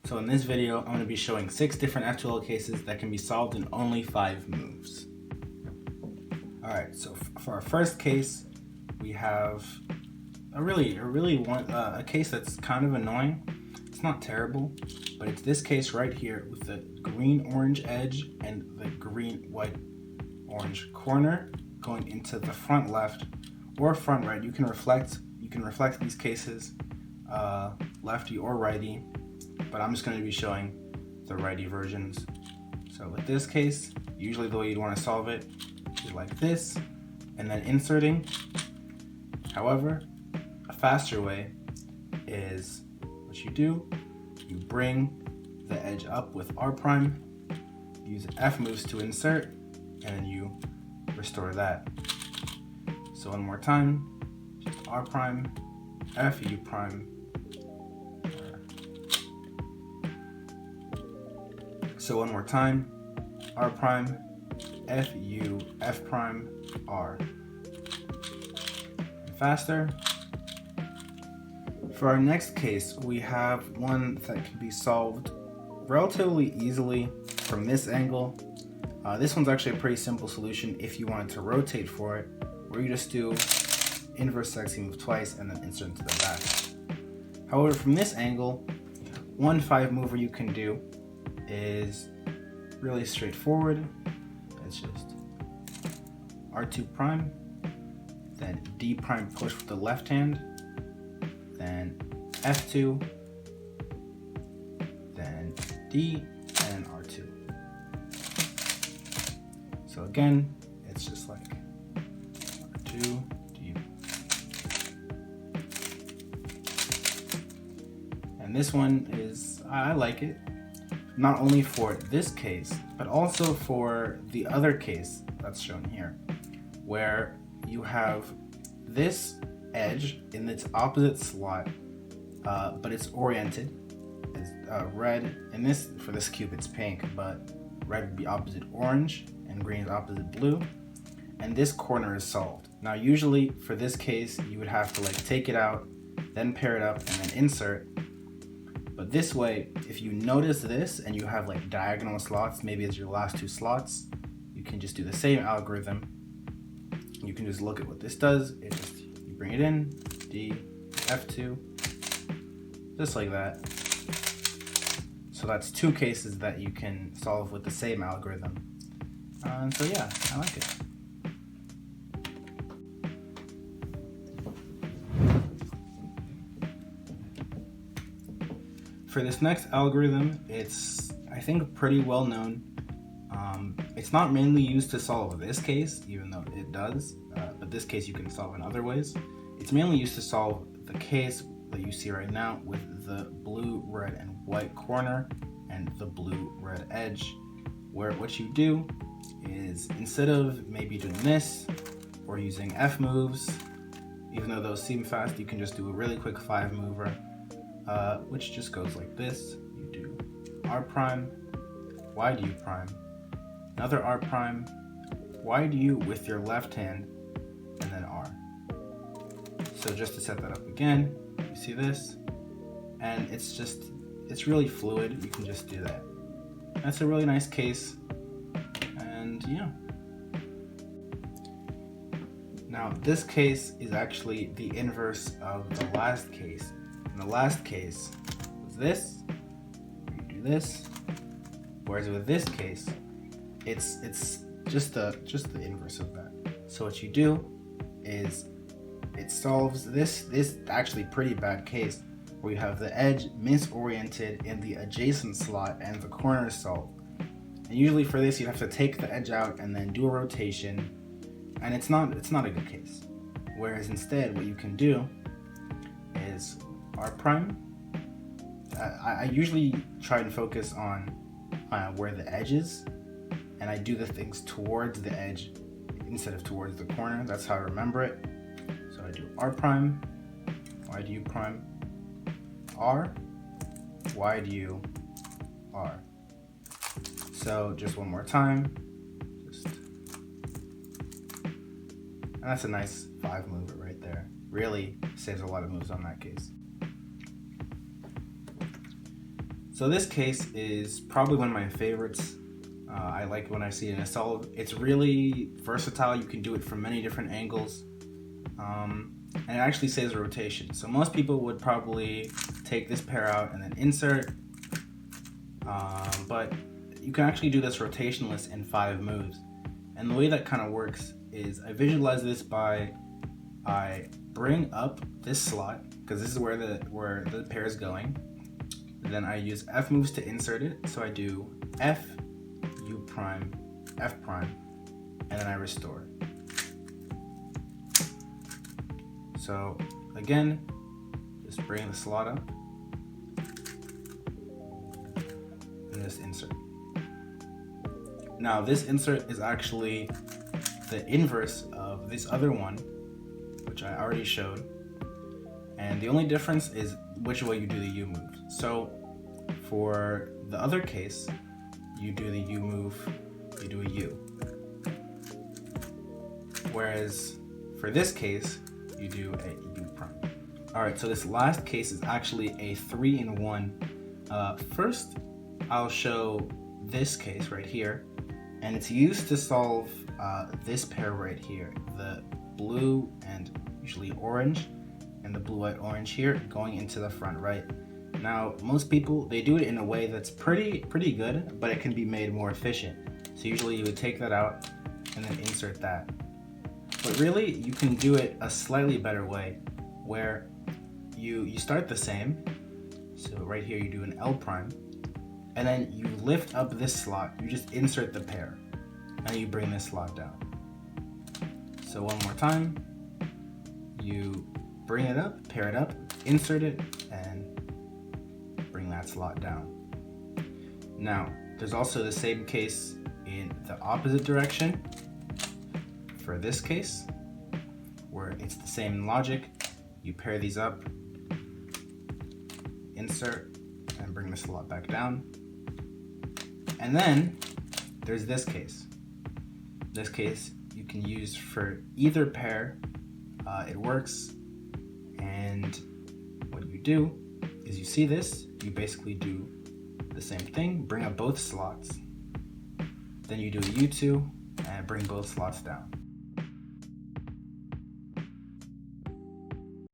So in this video, I'm going to be showing 6 different F2L cases that can be solved in only 5 moves. Alright, so for our first case, we have a case that's kind of annoying. It's not terrible, but it's this case right here with the green-orange edge and the green-white-orange corner going into the front left or front right. You can reflect these cases lefty or righty, but I'm just going to be showing the righty versions. So with this case, usually the way you'd want to solve it is like this and then inserting. However, a faster way is what you do, you bring the edge up with R prime, use F moves to insert, and then you restore that. So one more time, just R prime, F, U prime. So one more time, R prime, F, U, F prime, R. And faster. For our next case, we have one that can be solved relatively easily from this angle. This one's actually a pretty simple solution if you wanted to rotate for it, where you just do inverse sexy move twice and then insert into the back. However, from this angle, one 5 mover you can do is really straightforward. It's just R2 prime, then D prime push with the left hand, then F2, then D, and R2. So again, it's just like R2, D. And this one is, I like it, not only for this case, but also for the other case that's shown here, where you have this edge in its opposite slot, but it's oriented as red. In this, for this cube, it's pink, but red would be opposite orange and green is opposite blue. And this corner is solved. Now, usually for this case, you would have to take it out, then pair it up, and then insert. But this way, if you notice this and you have diagonal slots, maybe as your last 2 slots, you can just do the same algorithm. You can just look at what this does. You bring it in, D, F2, just like that. So that's 2 cases that you can solve with the same algorithm. And so yeah, I like it. For this next algorithm, it's, I think, pretty well known. It's not mainly used to solve this case, even though it does, but this case you can solve in other ways. It's mainly used to solve the case that you see right now with the blue, red, and white corner and the blue, red edge, where what you do is, instead of maybe doing this or using F moves, even though those seem fast, you can just do a really quick 5 mover, which just goes like this. You do R prime, Y D U prime, another R prime, Y D U with your left hand, and then R. So just to set that up again, you see this, and it's really fluid. You can just do that. That's a really nice case, and yeah. Now this case is actually the inverse of the last case. In the last case was this, you do this, whereas with this case, it's just the inverse of that. So what you do is it solves this actually pretty bad case where you have the edge misoriented in the adjacent slot and the corner is solved. And usually for this, you have to take the edge out and then do a rotation, and it's not a good case. Whereas instead, what you can do is R prime. I usually try and focus on where the edge is, and I do the things towards the edge instead of towards the corner. That's how I remember it. So I do R prime, Y D U prime, R, Y D U, R. So just one more time. And that's a nice 5 mover right there. Really saves a lot of moves on that case. So this case is probably one of my favorites. I like when I see it in a solve. It's really versatile. You can do it from many different angles. And it actually saves rotation. So most people would probably take this pair out and then insert. But you can actually do this rotationless in 5 moves. And the way that kind of works is I visualize this by I bring up this slot, because this is where the pair is going. Then I use F moves to insert it. So I do F, U prime, F prime, and then I restore. So again, just bring the slot up and just insert. Now this insert is actually the inverse of this other one, which I already showed. And the only difference is which way you do the U move. So for the other case, you do the U move, you do a U. Whereas for this case, you do a U prime. Alright, so this last case is actually a 3-in-1. First, I'll show this case right here, and it's used to solve this pair right here, the blue and usually orange, and the blue, white, orange here going into the front right. Now, most people, they do it in a way that's pretty good, but it can be made more efficient. So usually you would take that out and then insert that. But really, you can do it a slightly better way, where you start the same. So right here you do an L prime, and then you lift up this slot, you just insert the pair, and you bring this slot down. So one more time, you bring it up, pair it up, insert it, and bring that slot down. Now, there's also the same case in the opposite direction for this case, where it's the same logic. You pair these up, insert, and bring the slot back down. And then there's this case. This case you can use for either pair. It works, and what you do is you see this, you basically do the same thing, bring up both slots, then you do a U2 and bring both slots down.